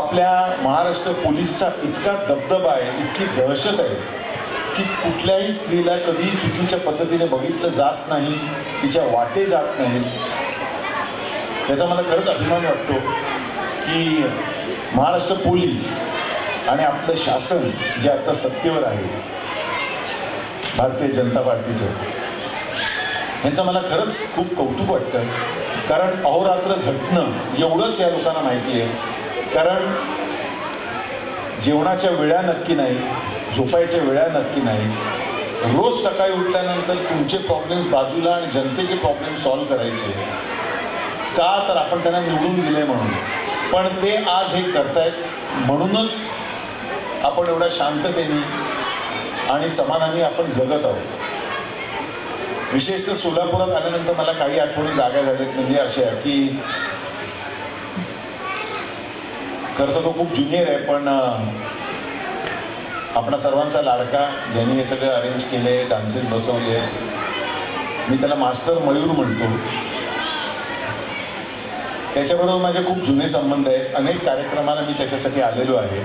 आपल्या महाराष्ट्र पोलीसचा इतका दबदबा आहे, इतकी दहशत आहे की कुठल्याही स्त्रीला कधीही चुकीच्या पद्धतीने बघितलं जात नाही, तिच्या वाटे जात नाही. याचा मला खरंच अभिमान वाटतो की महाराष्ट्र पोलीस आणि आपलं शासन जे आता सत्तेवर आहे भारतीय जनता पार्टीचं, यांचं मला खरंच खूप कौतुक वाटतं. कारण अहोरात्र झटणं एवढंच या लोकांना माहिती आहे. कारण जेवणाच्या वेळा नक्की नाही, झोपायच्या वेळा नक्की नाही. रोज सकाळी उठल्यानंतर तुमचे प्रॉब्लेम्स बाजूला आणि जनतेचे प्रॉब्लेम सॉल्व्ह करायचे. का तर आपण त्यांना निवडून दिले म्हणून. पण ते आज हे करतायत म्हणूनच आपण एवढ्या शांततेने आणि समाधानी आपण जगत आहोत. विशेषतः सोलापुरात आल्यानंतर मला काही आठवणी जागा झाल्यात. म्हणजे अशा की खरं तर तो खूप ज्युनियर आहे, पण आपणा सर्वांचा लाडका, ज्यांनी हे सगळं अरेंज केले, डान्सेस बसवले, मी त्याला मास्टर मयूर म्हणतो. त्याच्याबरोबर माझे खूप जुने संबंध आहेत. अनेक कार्यक्रमाला मी त्याच्यासाठी आलेलो आहे.